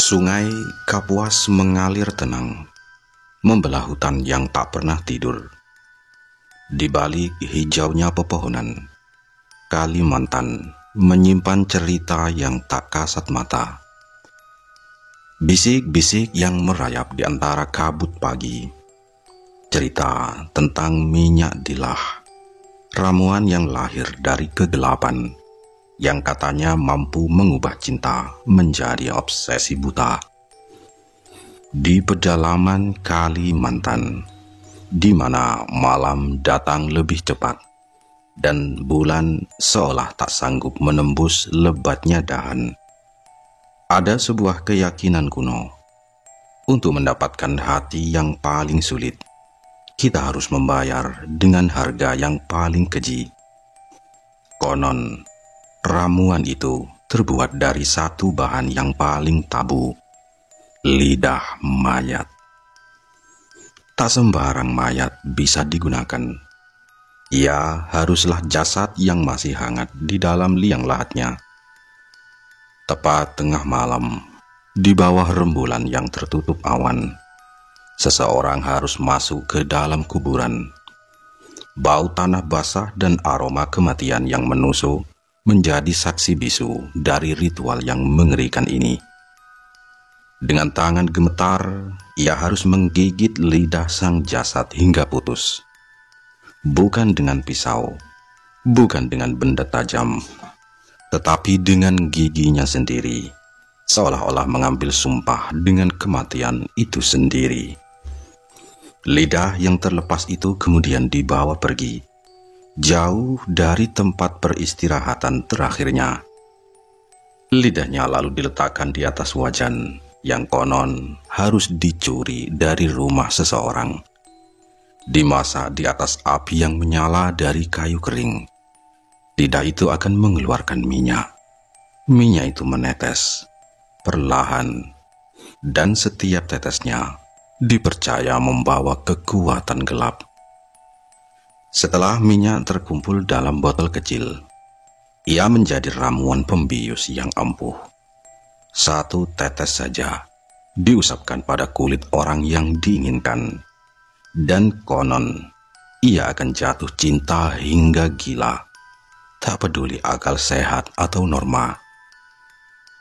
Sungai Kapuas mengalir tenang, membelah hutan yang tak pernah tidur. Di balik hijaunya pepohonan, Kalimantan menyimpan cerita yang tak kasat mata. Bisik-bisik yang merayap di antara kabut pagi. Cerita tentang minyak dilah, ramuan yang lahir dari kegelapan, yang katanya mampu mengubah cinta menjadi obsesi buta. Di pedalaman Kalimantan, di mana malam datang lebih cepat dan bulan seolah tak sanggup menembus lebatnya dahan, ada sebuah keyakinan kuno. Untuk mendapatkan hati yang paling sulit, kita harus membayar dengan harga yang paling keji. Konon, ramuan itu terbuat dari satu bahan yang paling tabu, lidah mayat. Tak sembarang mayat bisa digunakan. Ia haruslah jasad yang masih hangat di dalam liang lahatnya. Tepat tengah malam, di bawah rembulan yang tertutup awan, seseorang harus masuk ke dalam kuburan. Bau tanah basah dan aroma kematian yang menusuk menjadi saksi bisu dari ritual yang mengerikan ini. Dengan tangan gemetar, ia harus menggigit lidah sang jasad hingga putus. Bukan dengan pisau, bukan dengan benda tajam, tetapi dengan giginya sendiri, seolah-olah mengambil sumpah dengan kematian itu sendiri. Lidah yang terlepas itu kemudian dibawa pergi, jauh dari tempat peristirahatan terakhirnya. Lidahnya lalu diletakkan di atas wajan yang konon harus dicuri dari rumah seseorang. Dimasak di atas api yang menyala dari kayu kering. Lidah itu akan mengeluarkan minyak. Minyak itu menetes perlahan, dan setiap tetesnya dipercaya membawa kekuatan gelap. Setelah minyak terkumpul dalam botol kecil, ia menjadi ramuan pembius yang ampuh. Satu tetes saja diusapkan pada kulit orang yang diinginkan, dan konon ia akan jatuh cinta hingga gila, tak peduli akal sehat atau norma.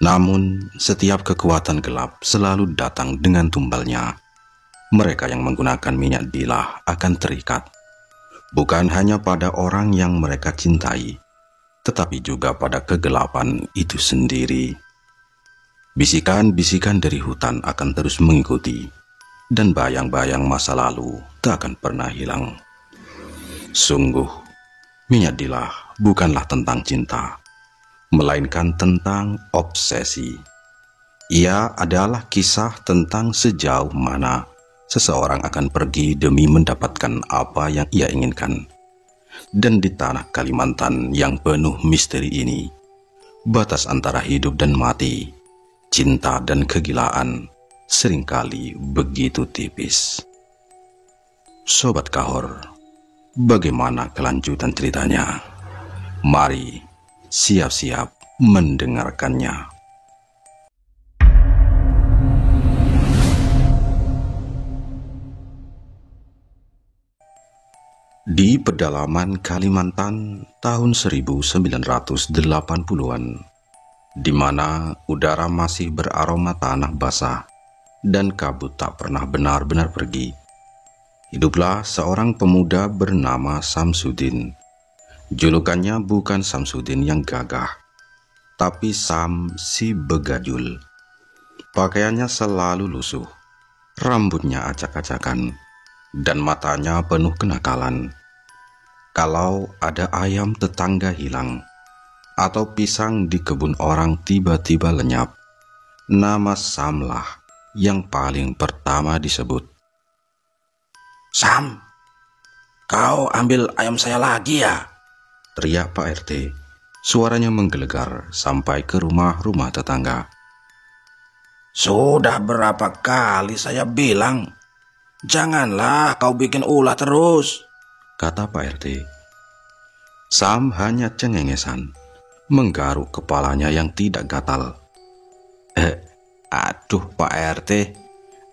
Namun setiap kekuatan gelap selalu datang dengan tumbalnya. Mereka yang menggunakan minyak dilah akan terikat, bukan hanya pada orang yang mereka cintai, tetapi juga pada kegelapan itu sendiri. Bisikan-bisikan dari hutan akan terus mengikuti, dan bayang-bayang masa lalu tak akan pernah hilang. Sungguh, minyak dilah bukanlah tentang cinta, melainkan tentang obsesi. Ia adalah kisah tentang sejauh mana seseorang akan pergi demi mendapatkan apa yang ia inginkan. Dan di tanah Kalimantan yang penuh misteri ini, batas antara hidup dan mati, cinta dan kegilaan seringkali begitu tipis. Sobat Kahor, bagaimana kelanjutan ceritanya? Mari siap-siap mendengarkannya. Di pedalaman Kalimantan tahun 1980-an, di mana udara masih beraroma tanah basah dan kabut tak pernah benar-benar pergi, hiduplah seorang pemuda bernama Samsudin. Julukannya bukan Samsudin yang gagah, tapi Sam si Begajul. Pakaiannya selalu lusuh, rambutnya acak-acakan, dan matanya penuh kenakalan. Kalau ada ayam tetangga hilang, atau pisang di kebun orang tiba-tiba lenyap, nama Samlah yang paling pertama disebut. "Sam, kau ambil ayam saya lagi ya?" teriak Pak RT. Suaranya menggelegar sampai ke rumah-rumah tetangga. "Sudah berapa kali saya bilang, janganlah kau bikin ulah terus," kata Pak RT. Sam hanya cengengesan, menggaruk kepalanya yang tidak gatal. Aduh Pak RT,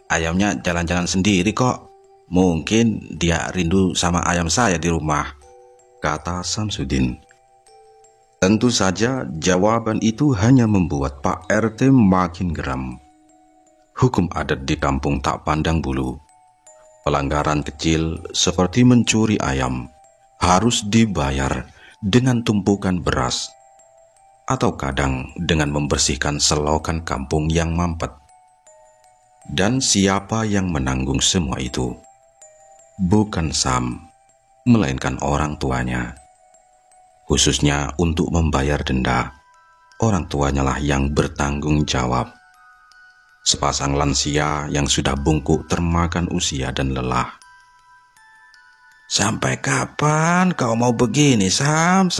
ayamnya jalan-jalan sendiri kok. Mungkin dia rindu sama ayam saya di rumah, kata Samsudin. Tentu saja jawaban itu hanya membuat Pak RT makin geram. Hukum adat di kampung tak pandang bulu. Pelanggaran kecil seperti mencuri ayam harus dibayar dengan tumpukan beras, atau kadang dengan membersihkan selokan kampung yang mampet. Dan siapa yang menanggung semua itu? Bukan Sam, melainkan orang tuanya. Khususnya untuk membayar denda, orang tuanya lah yang bertanggung jawab. Sepasang lansia yang sudah bungkuk termakan usia dan lelah. Sampai kapan kau mau begini, Sam?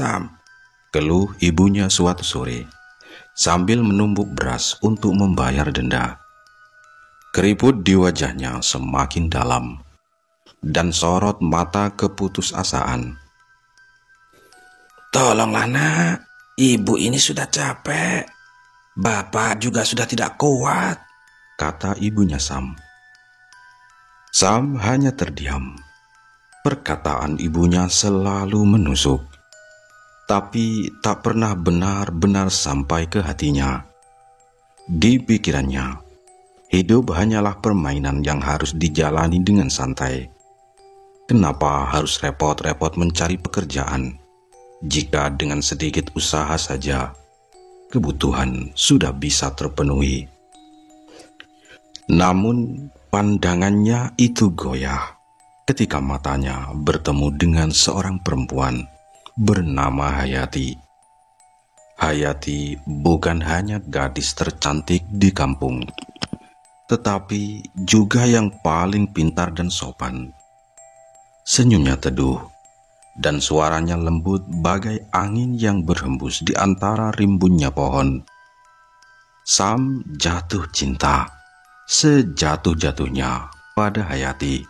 Keluh ibunya suatu sore, sambil menumbuk beras untuk membayar denda. Keriput di wajahnya semakin dalam, dan sorot mata keputusasaan. Tolonglah nak, ibu ini sudah capek. Bapak juga sudah tidak kuat, kata ibunya Sam. Sam hanya terdiam. Perkataan ibunya selalu menusuk, tapi tak pernah benar-benar sampai ke hatinya. Di pikirannya, hidup hanyalah permainan yang harus dijalani dengan santai. Kenapa harus repot-repot mencari pekerjaan, jika dengan sedikit usaha saja kebutuhan sudah bisa terpenuhi? Namun pandangannya itu goyah ketika matanya bertemu dengan seorang perempuan bernama Hayati. Hayati bukan hanya gadis tercantik di kampung, tetapi juga yang paling pintar dan sopan. Senyumnya teduh, dan suaranya lembut bagai angin yang berhembus di antara rimbunnya pohon. Sam jatuh cinta sejatuh-jatuhnya pada Hayati.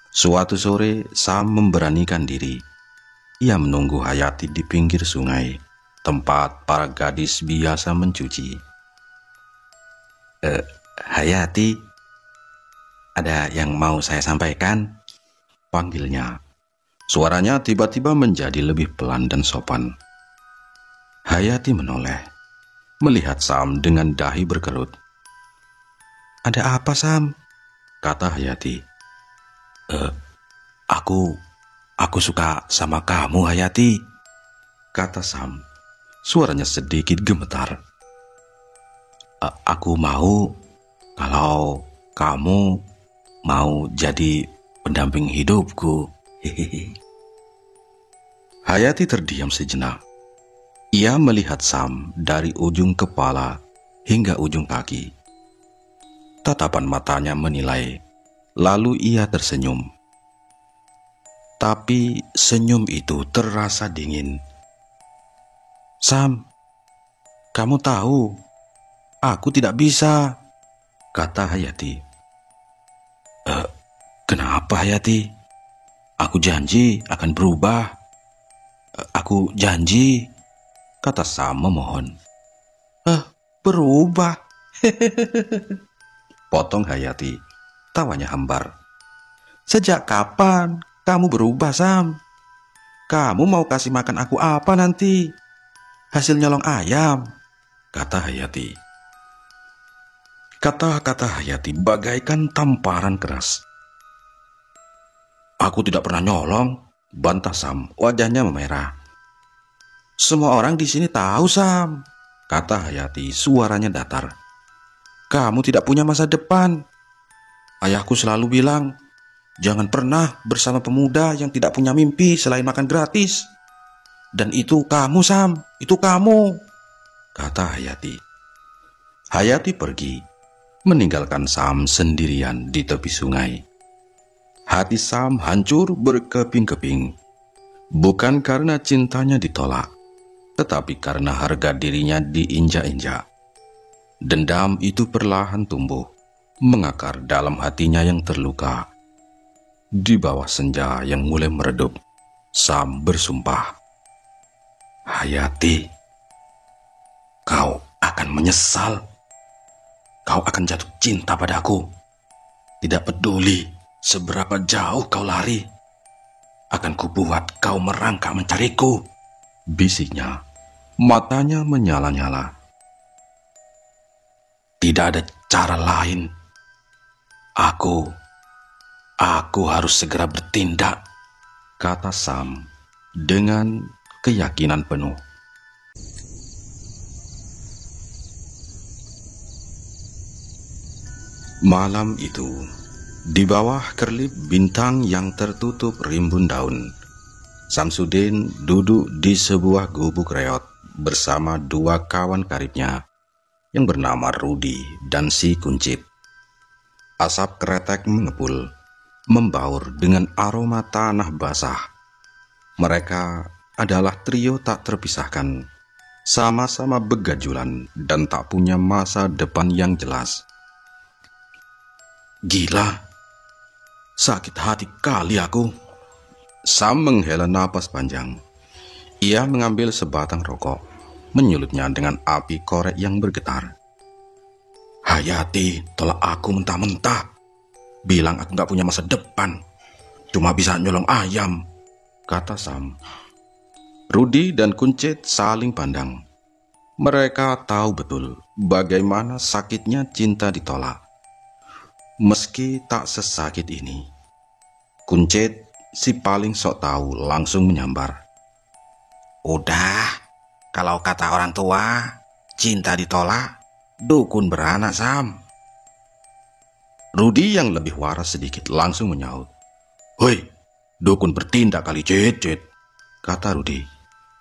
Suatu sore, Sam memberanikan diri. Ia menunggu Hayati di pinggir sungai, tempat para gadis biasa mencuci. Hayati, ada yang mau saya sampaikan? Panggilnya. Suaranya tiba-tiba menjadi lebih pelan dan sopan. Hayati menoleh, melihat Sam dengan dahi berkerut. Ada apa, Sam? Kata Hayati. Aku suka sama kamu, Hayati, kata Sam. Suaranya sedikit gemetar. Aku mau kalau kamu mau jadi pendamping hidupku. Hayati terdiam sejenak. Ia melihat Sam dari ujung kepala hingga ujung kaki. Tatapan matanya menilai, lalu ia tersenyum. Tapi senyum itu terasa dingin. Sam, kamu tahu, aku tidak bisa, kata Hayati. Kenapa, Hayati? Aku janji akan berubah. Aku janji, kata Sam memohon. Berubah? Potong Hayati, tawanya hambar. Sejak kapan kamu berubah, Sam? Kamu mau kasih makan aku apa nanti? Hasil nyolong ayam, kata Hayati. Kata-kata Hayati bagaikan tamparan keras. Aku tidak pernah nyolong, bantah Sam, wajahnya memerah. Semua orang di sini tahu, Sam, kata Hayati, suaranya datar. Kamu tidak punya masa depan. Ayahku selalu bilang, jangan pernah bersama pemuda yang tidak punya mimpi selain makan gratis. Dan itu kamu, Sam, itu kamu, kata Hayati. Hayati pergi, meninggalkan Sam sendirian di tepi sungai. Hati Sam hancur berkeping-keping, bukan karena cintanya ditolak, tetapi karena harga dirinya diinjak-injak. Dendam itu perlahan tumbuh, mengakar dalam hatinya yang terluka. Di bawah senja yang mulai meredup, Sam bersumpah, Hayati, kau akan menyesal. kau akan jatuh cinta padaku. Tidak peduli seberapa jauh kau lari, akan kubuat kau merangkak mencariku, bisiknya. Matanya menyala-nyala. Tidak ada cara lain. Aku harus segera bertindak, kata Sam dengan keyakinan penuh. Malam itu, di bawah kerlip bintang yang tertutup rimbun daun, Samsudin duduk di sebuah gubuk reot bersama dua kawan karibnya yang bernama Rudi dan si Kuncit. Asap kretek mengepul, membaur dengan aroma tanah basah. Mereka adalah trio tak terpisahkan, sama-sama begajulan dan tak punya masa depan yang jelas. Gila, sakit hati kali aku. Sam menghela napas panjang. Ia mengambil sebatang rokok, menyulutnya dengan api korek yang bergetar. Hayati tolak aku mentah-mentah. Bilang aku gak punya masa depan, cuma bisa nyolong ayam, kata Sam. Rudi dan Kuncit saling pandang. Mereka tahu betul bagaimana sakitnya cinta ditolak. Meski tak sesakit ini. Kuncit, si paling sok tahu, langsung menyambar. Udah, kalau kata orang tua, cinta ditolak, dukun beranak, Sam. Rudi yang lebih waras sedikit langsung menyaut. Hoi, dukun bertindak kali, Cit, kata Rudi.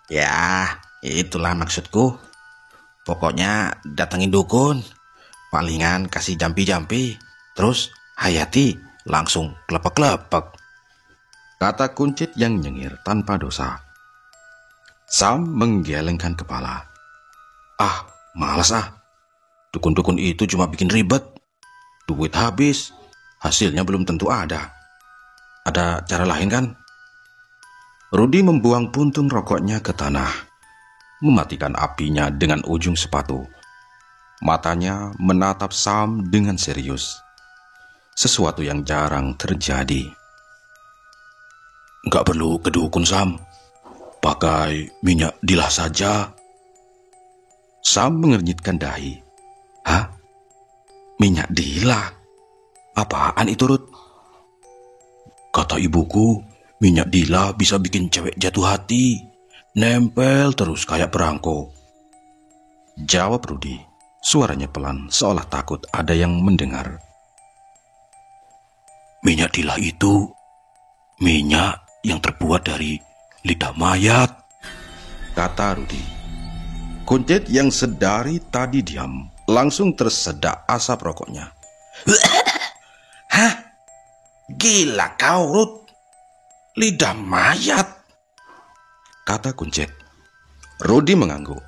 Ya, itulah maksudku. Pokoknya datengin dukun, palingan kasih jampi-jampi. Terus Hayati langsung klepek-klepek, kata Kuncit yang nyengir tanpa dosa. Sam menggelengkan kepala. Malas Dukun-dukun itu cuma bikin ribet. Duit habis, hasilnya belum tentu ada. Ada cara lain kan? Rudi membuang puntung rokoknya ke tanah, mematikan apinya dengan ujung sepatu. Matanya menatap Sam dengan serius. Sesuatu yang jarang terjadi. Nggak perlu ke dukun, Sam. Pakai minyak dilah saja. Sam mengernyitkan dahi. Hah? Minyak dilah? Apaan itu, Rud? Kata ibuku, minyak dilah bisa bikin cewek jatuh hati. Nempel terus kayak perangko. Jawab Rudi. Suaranya pelan, seolah takut ada yang mendengar. Minyak dilah itu minyak yang terbuat dari lidah mayat, kata Rudi. Kuncit yang sedari tadi diam, langsung tersedak asap rokoknya. Hah? Gila kau, Rud. Lidah mayat, kata Kuncit. Rudi mengangguk.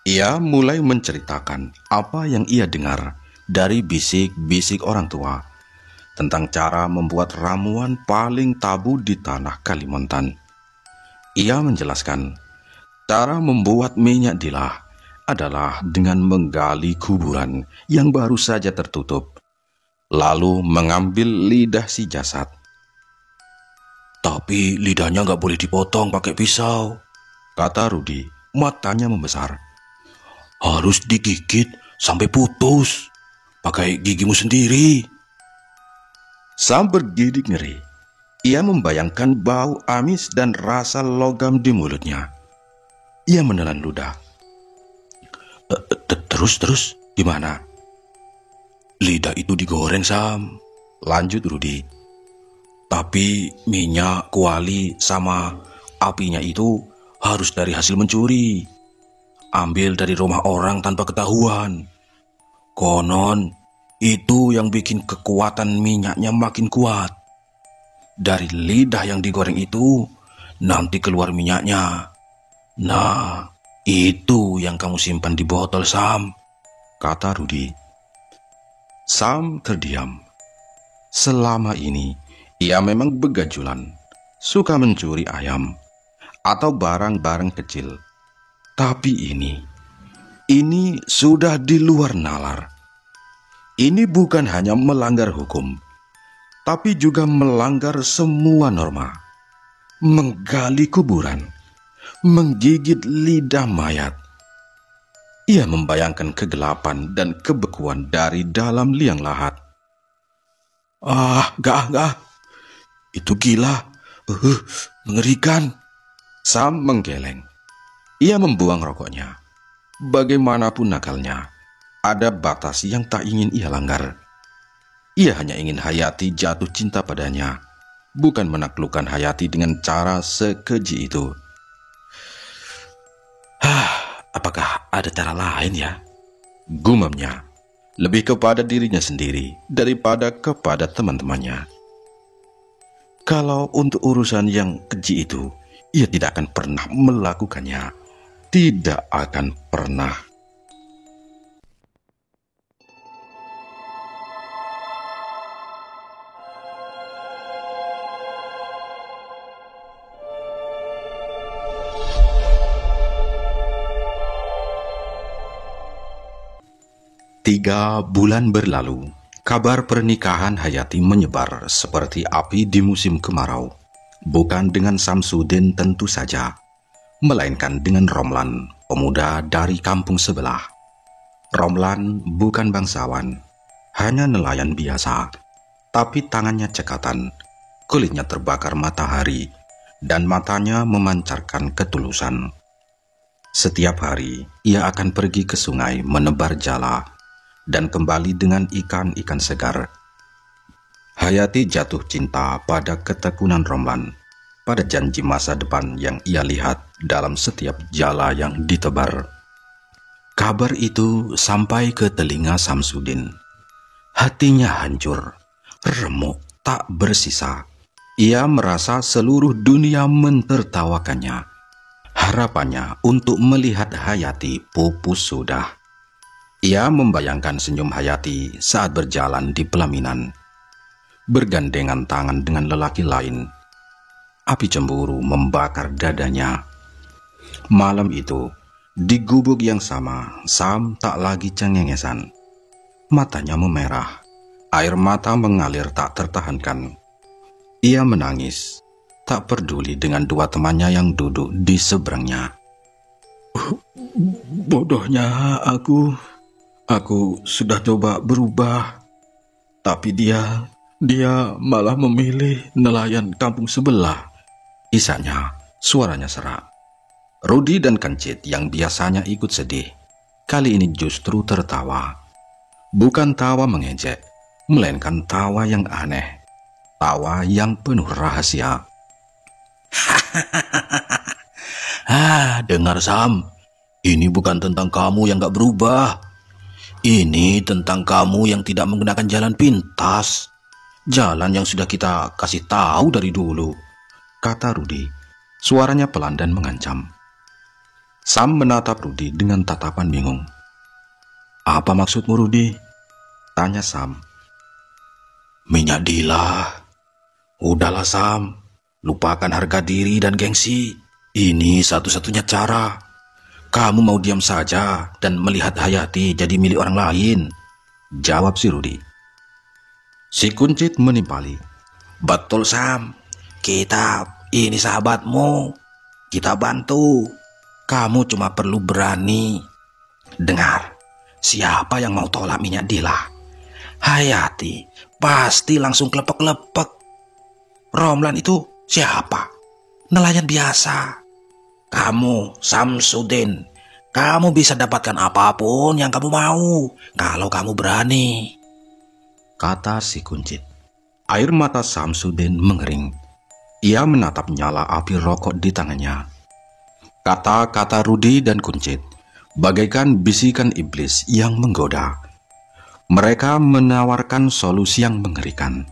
Ia mulai menceritakan apa yang ia dengar dari bisik-bisik orang tua tentang cara membuat ramuan paling tabu di tanah Kalimantan. Ia menjelaskan, cara membuat minyak dilah adalah dengan menggali kuburan yang baru saja tertutup, lalu mengambil lidah si jasad. Tapi lidahnya nggak boleh dipotong pakai pisau, kata Rudi, matanya membesar. Harus digigit sampai putus, pakai gigimu sendiri. Sam bergidik ngeri. Ia membayangkan bau amis dan rasa logam di mulutnya. Ia menelan ludah. Terus gimana? Lidah itu digoreng, Sam, lanjut Rudi. Tapi minyak, kuali, sama apinya itu harus dari hasil mencuri. Ambil dari rumah orang tanpa ketahuan. Konon itu yang bikin kekuatan minyaknya makin kuat. Dari lidah yang digoreng itu nanti keluar minyaknya. Nah, itu yang kamu simpan di botol, Sam, kata Rudi. Sam terdiam. Selama ini ia memang begajulan, suka mencuri ayam atau barang-barang kecil. Tapi ini sudah di luar nalar. Ini bukan hanya melanggar hukum, tapi juga melanggar semua norma. Menggali kuburan, menggigit lidah mayat. Ia membayangkan kegelapan dan kebekuan dari dalam liang lahat. Gak. Itu gila. Mengerikan. Sam menggeleng. Ia membuang rokoknya. Bagaimanapun nakalnya, ada batas yang tak ingin ia langgar. Ia hanya ingin Hayati jatuh cinta padanya, bukan menaklukkan Hayati dengan cara sekeji itu. Apakah ada cara lain ya? Gumamnya, lebih kepada dirinya sendiri daripada kepada teman-temannya. Kalau untuk urusan yang keji itu, ia tidak akan pernah melakukannya. Tidak akan pernah. Tiga bulan berlalu, kabar pernikahan Hayati menyebar seperti api di musim kemarau. Bukan dengan Samsudin tentu saja, melainkan dengan Romlan, pemuda dari kampung sebelah. Romlan bukan bangsawan, hanya nelayan biasa, tapi tangannya cekatan, kulitnya terbakar matahari, dan matanya memancarkan ketulusan. Setiap hari, ia akan pergi ke sungai menebar jala, dan kembali dengan ikan-ikan segar. Hayati jatuh cinta pada ketekunan Romlan, pada janji masa depan yang ia lihat dalam setiap jala yang ditebar. Kabar itu sampai ke telinga Samsudin. Hatinya hancur, remuk, tak bersisa. Ia merasa seluruh dunia mentertawakannya. Harapannya untuk melihat Hayati pupus sudah. Ia membayangkan senyum Hayati saat berjalan di pelaminan, bergandengan tangan dengan lelaki lain. Api cemburu membakar dadanya. Malam itu, di gubuk yang sama, Sam tak lagi cengengesan. Matanya memerah, air mata mengalir tak tertahankan. Ia menangis, tak peduli dengan dua temannya yang duduk di seberangnya. Bodohnya Aku sudah coba berubah, tapi dia malah memilih nelayan kampung sebelah. Isanya, suaranya serak. Rudi dan Kencit yang biasanya ikut sedih, kali ini justru tertawa. Bukan tawa mengejek, melainkan tawa yang aneh. Tawa yang penuh rahasia. Dengar Sam, ini bukan tentang kamu yang gak berubah. Ini tentang kamu yang tidak menggunakan jalan pintas. Jalan yang sudah kita kasih tahu dari dulu, kata Rudi. Suaranya pelan dan mengancam. Sam menatap Rudi dengan tatapan bingung. Apa maksudmu, Rudi? Tanya Sam. Minyak Dilah. Udahlah Sam, lupakan harga diri dan gengsi. Ini satu-satunya cara. Kamu mau diam saja dan melihat Hayati jadi milik orang lain? Jawab si Rudi. Si Kuncit menimpali. Betul Sam, kita ini sahabatmu. Kita bantu. Kamu cuma perlu berani. Dengar, siapa yang mau tolak minyak Dilah? Hayati pasti langsung klepek-klepek. Romlan itu siapa? Nelayan biasa. Kamu, Samsudin, kamu bisa dapatkan apapun yang kamu mau kalau kamu berani, kata si Kuncit. Air mata Samsudin mengering. Ia menatap nyala api rokok di tangannya. Kata-kata Rudi dan Kuncit bagaikan bisikan iblis yang menggoda. Mereka menawarkan solusi yang mengerikan,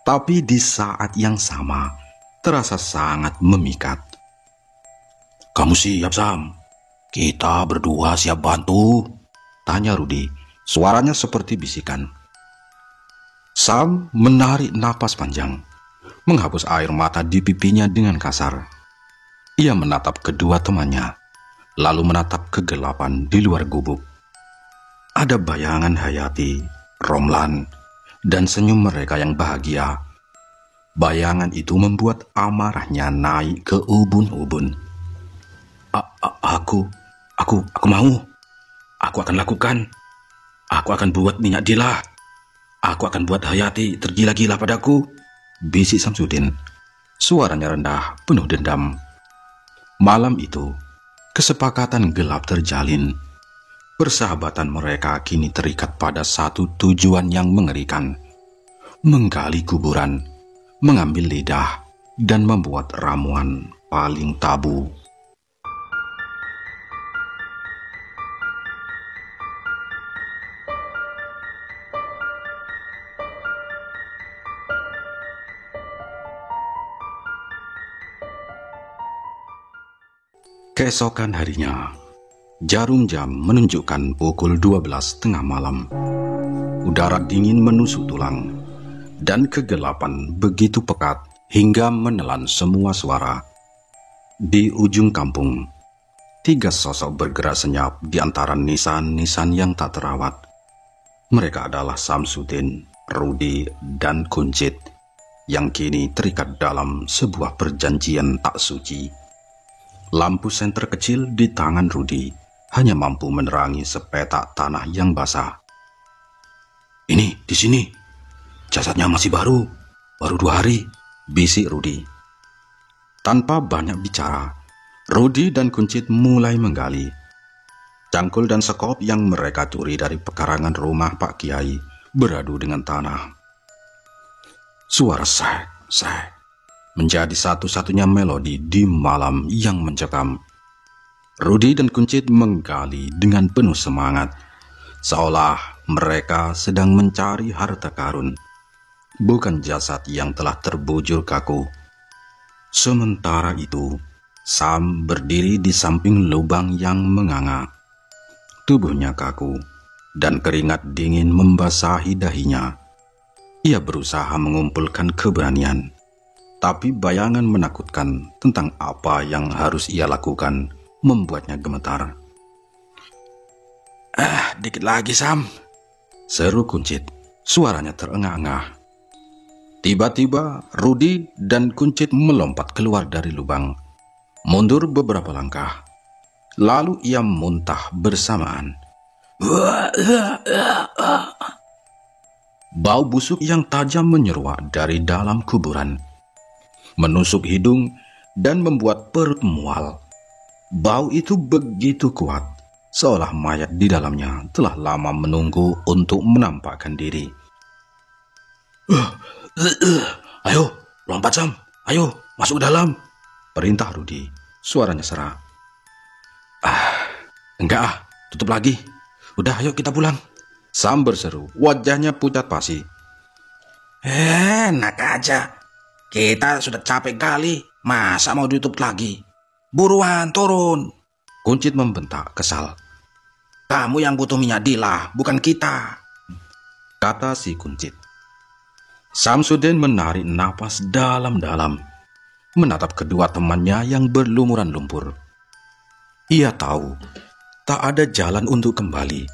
tapi di saat yang sama terasa sangat memikat. Kamu siap, Sam? Kita berdua siap bantu? Tanya Rudi, suaranya seperti bisikan. Sam menarik napas panjang, menghapus air mata di pipinya dengan kasar. Ia menatap kedua temannya, lalu menatap kegelapan di luar gubuk. Ada bayangan Hayati Romlan, dan senyum mereka yang bahagia. Bayangan itu membuat amarahnya naik ke ubun-ubun. Aku mau. Aku akan lakukan. Aku akan buat minyak dilah. Aku akan buat Hayati tergila-gila padaku, bisik Samsudin. Suaranya rendah, penuh dendam. Malam itu, kesepakatan gelap terjalin. Persahabatan mereka kini terikat pada satu tujuan yang mengerikan. Menggali kuburan, mengambil lidah, dan membuat ramuan paling tabu. Keesokan harinya, jarum jam menunjukkan pukul 12 tengah malam. Udara dingin menusuk tulang, dan kegelapan begitu pekat hingga menelan semua suara. Di ujung kampung, 3 sosok bergerak senyap di antara nisan-nisan yang tak terawat. Mereka adalah Samsudin, Rudi, dan Kuncit, yang kini terikat dalam sebuah perjanjian tak suci. Lampu senter kecil di tangan Rudi hanya mampu menerangi sepetak tanah yang basah. Ini, di sini. Jasadnya masih baru 2 hari, bisik Rudi. Tanpa banyak bicara, Rudi dan Kuncit mulai menggali. Cangkul dan sekop yang mereka curi dari pekarangan rumah Pak Kiai beradu dengan tanah. Suara sek menjadi satu-satunya melodi di malam yang mencekam. Rudi dan Kuncit menggali dengan penuh semangat, seolah mereka sedang mencari harta karun, bukan jasad yang telah terbujur kaku. Sementara itu, Sam berdiri di samping lubang yang menganga. Tubuhnya kaku, dan keringat dingin membasahi dahinya. Ia berusaha mengumpulkan keberanian, tapi bayangan menakutkan tentang apa yang harus ia lakukan membuatnya gemetar. Dikit lagi, Sam, seru Kuncit. Suaranya terengah-engah. Tiba-tiba Rudi dan Kuncit melompat keluar dari lubang, mundur beberapa langkah. Lalu ia muntah bersamaan. Bau busuk yang tajam menyeruak dari dalam kuburan, menusuk hidung dan membuat perut mual. Bau itu begitu kuat, seolah mayat di dalamnya telah lama menunggu untuk menampakkan diri. Ayo, lompat Sam, ayo masuk ke dalam, perintah Rudi. Suaranya serak. Enggak, tutup lagi. Udah, ayo kita pulang, Sam berseru, wajahnya pucat pasi. Enak aja. Kita sudah capek kali, masa mau ditutup lagi? Buruan turun, Kuncit membentak kesal. Kamu yang butuh minyak dilah, bukan kita, kata si Kuncit. Samsudin menarik napas dalam-dalam, menatap kedua temannya yang berlumuran lumpur. Ia tahu tak ada jalan untuk kembali.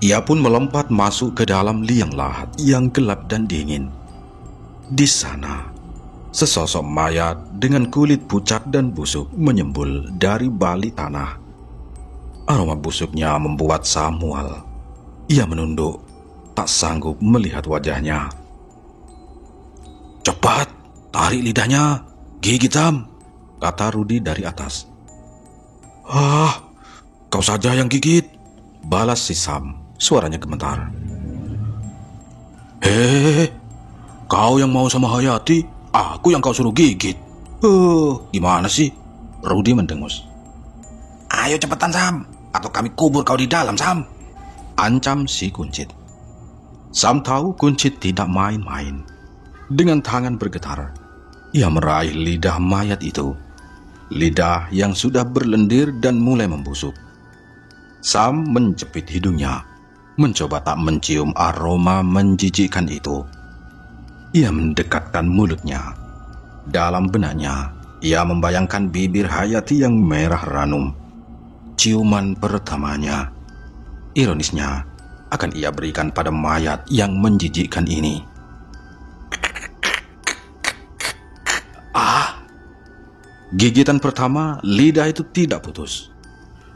Ia pun melompat masuk ke dalam liang lahat yang gelap dan dingin. Di sana, sesosok mayat dengan kulit pucat dan busuk menyembul dari balik tanah. Aroma busuknya membuat Sam mual. Ia menunduk, tak sanggup melihat wajahnya. Cepat, tarik lidahnya, gigit Sam, kata Rudi dari atas. Kau saja yang gigit, balas si Sam, suaranya gemetar. Kau yang mau sama Hayati, aku yang kau suruh gigit. Gimana sih? Rudi mendengus. Ayo cepetan Sam, atau kami kubur kau di dalam Sam, ancam si Kuncit. Sam tahu Kuncit tidak main-main. Dengan tangan bergetar, ia meraih lidah mayat itu. Lidah yang sudah berlendir dan mulai membusuk. Sam menjepit hidungnya, mencoba tak mencium aroma menjijikkan itu. Ia mendekatkan mulutnya. Dalam benaknya, ia membayangkan bibir Hayati yang merah ranum. Ciuman pertamanya. Ironisnya, akan ia berikan pada mayat yang menjijikkan ini. Gigitan pertama, lidah itu tidak putus.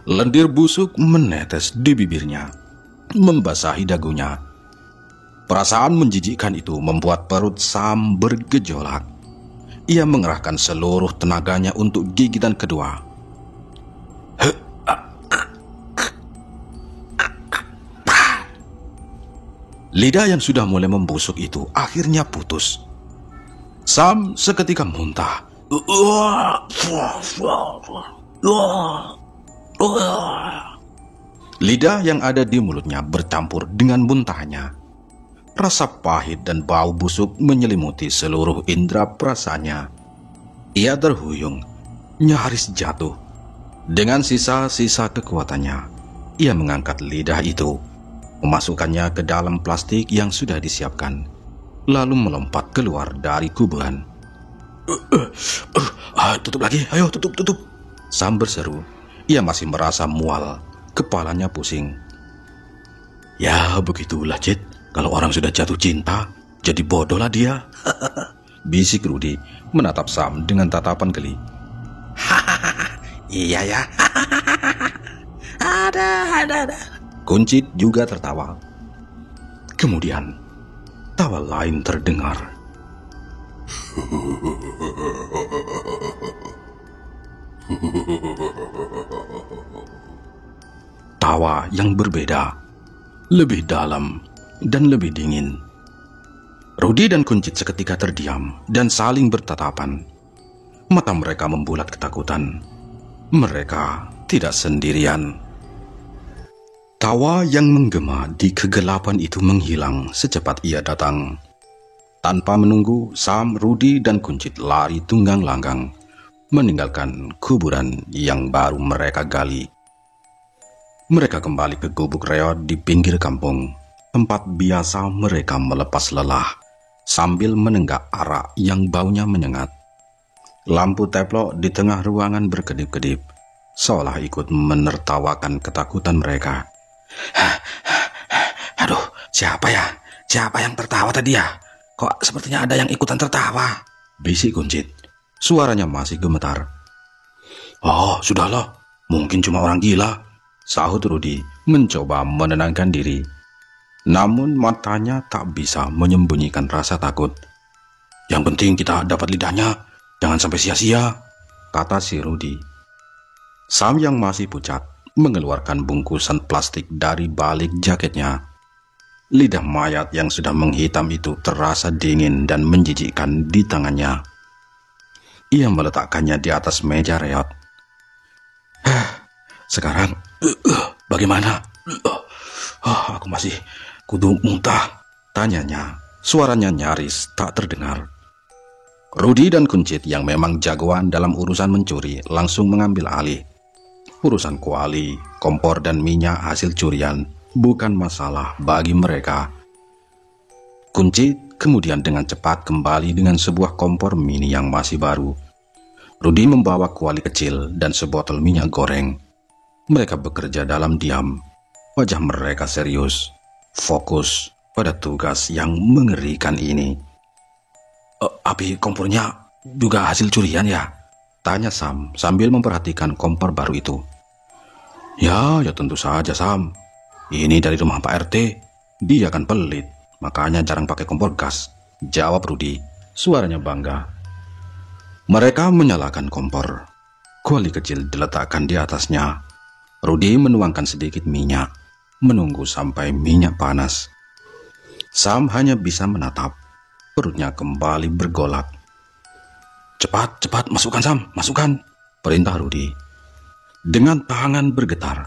Lendir busuk menetes di bibirnya, membasahi dagunya. Perasaan menjijikkan itu membuat perut Sam bergejolak. Ia mengerahkan seluruh tenaganya untuk gigitan kedua. Lidah yang sudah mulai membusuk itu akhirnya putus. Sam seketika muntah. Lidah yang ada di mulutnya bercampur dengan muntahnya. Rasa pahit dan bau busuk menyelimuti seluruh indera perasaannya. Ia terhuyung, nyaris jatuh. Dengan sisa-sisa kekuatannya, ia mengangkat lidah itu, memasukkannya ke dalam plastik yang sudah disiapkan, lalu melompat keluar dari kuburan. Tutup lagi, ayo tutup. Sam berseru. Ia masih merasa mual, kepalanya pusing. Ya begitulah, Cid. Kalau orang sudah jatuh cinta, jadi bodoh lah dia. Bisik Rudy menatap Sam dengan tatapan geli. Iya ya. Ada. Kuncit juga tertawa. Kemudian tawa lain terdengar. Tawa yang berbeda, lebih dalam dan lebih dingin. Rudy dan Kuncit seketika terdiam dan saling bertatapan. Mata mereka membulat ketakutan. Mereka tidak sendirian. Tawa yang menggema di kegelapan itu menghilang secepat ia datang. Tanpa menunggu, Sam, Rudy, dan Kuncit lari tunggang langgang, meninggalkan kuburan yang baru mereka gali. Mereka kembali ke gubuk reot di pinggir kampung, tempat biasa mereka melepas lelah, sambil menenggak arak yang baunya menyengat. Lampu teplok di tengah ruangan berkedip-kedip, seolah ikut menertawakan ketakutan mereka. Aduh, siapa ya? Siapa yang tertawa tadi ya? Kok sepertinya ada yang ikutan tertawa? Bisik Kuncit. Suaranya masih gemetar. Oh, sudahlah. Mungkin cuma orang gila, sahut Rudy mencoba menenangkan diri. Namun matanya tak bisa menyembunyikan rasa takut. Yang penting kita dapat lidahnya. Jangan sampai sia-sia, kata si Rudy. Sam yang masih pucat mengeluarkan bungkusan plastik dari balik jaketnya. Lidah mayat yang sudah menghitam itu terasa dingin dan menjijikkan di tangannya. Ia meletakkannya di atas meja reot. Sekarang bagaimana? Aku masih kudu muntah, tanyanya. Suaranya nyaris tak terdengar. Rudy dan Kuncit yang memang jagoan dalam urusan mencuri langsung mengambil alih. Urusan kuali, kompor dan minyak hasil curian bukan masalah bagi mereka. Kuncit kemudian dengan cepat kembali dengan sebuah kompor mini yang masih baru. Rudy membawa kuali kecil dan sebotol minyak goreng. Mereka bekerja dalam diam. Wajah mereka serius, fokus pada tugas yang mengerikan ini. Api kompornya juga hasil curian ya? Tanya Sam sambil memperhatikan kompor baru itu. Ya tentu saja Sam. Ini dari rumah Pak RT. Dia kan pelit, makanya jarang pakai kompor gas, jawab Rudy. Suaranya bangga. Mereka menyalakan kompor. Kuali kecil diletakkan di atasnya. Rudy menuangkan sedikit minyak, menunggu sampai minyak panas. Sam hanya bisa menatap. Perutnya kembali bergolak. Cepat, masukkan Sam, masukkan, perintah Rudy. Dengan tangan bergetar,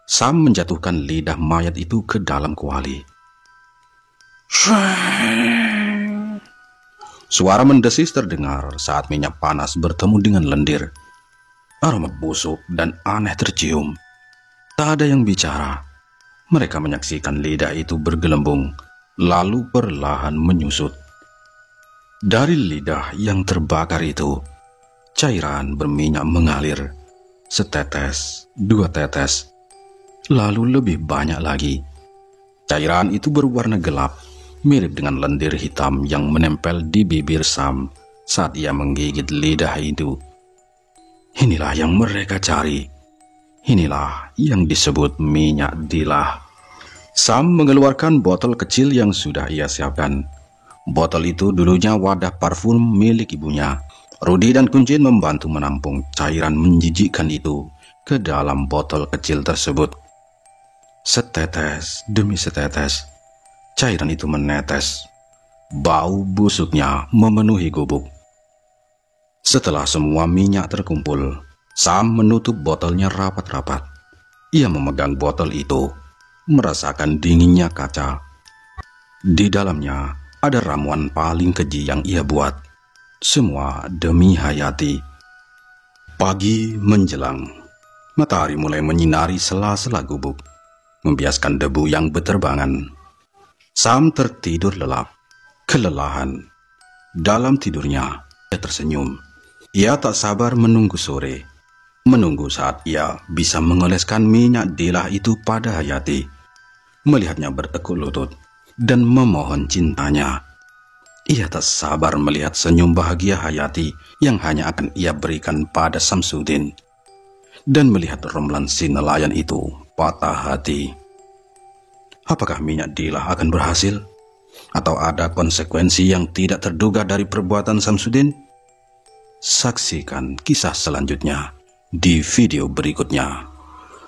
Sam menjatuhkan lidah mayat itu ke dalam kuali. Suara mendesis terdengar saat minyak panas bertemu dengan lendir. Aroma busuk dan aneh tercium. Tak ada yang bicara. Mereka menyaksikan lidah itu bergelembung, lalu perlahan menyusut. Dari lidah yang terbakar itu, cairan berminyak mengalir. Setetes, dua tetes, lalu lebih banyak lagi. Cairan itu berwarna gelap, mirip dengan lendir hitam yang menempel di bibir Sam saat ia menggigit lidah itu. Inilah yang mereka cari. Inilah yang disebut minyak dilah. Sam mengeluarkan botol kecil yang sudah ia siapkan. Botol itu dulunya wadah parfum milik ibunya. Rudy dan Kunjin membantu menampung cairan menjijikkan itu ke dalam botol kecil tersebut. Setetes demi setetes, cairan itu menetes. Bau busuknya memenuhi gubuk. Setelah semua minyak terkumpul, Sam menutup botolnya rapat-rapat. Ia memegang botol itu, merasakan dinginnya kaca. Di dalamnya ada ramuan paling keji yang ia buat. Semua demi Hayati. Pagi menjelang, matahari mulai menyinari sela-sela gubuk, membiaskan debu yang berterbangan. Sam tertidur lelap, kelelahan. Dalam tidurnya, ia tersenyum. Ia tak sabar menunggu sore, menunggu saat ia bisa mengoleskan minyak dilah itu pada Hayati, melihatnya bertekuk lutut dan memohon cintanya. Ia tak sabar melihat senyum bahagia Hayati yang hanya akan ia berikan pada Samsudin, dan melihat romblan si nelayan itu patah hati. Apakah minyak dilah akan berhasil? Atau ada konsekuensi yang tidak terduga dari perbuatan Samsudin? Saksikan kisah selanjutnya di video berikutnya.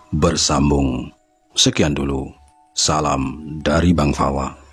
Bersambung. Sekian dulu. Salam dari Bang Fawa.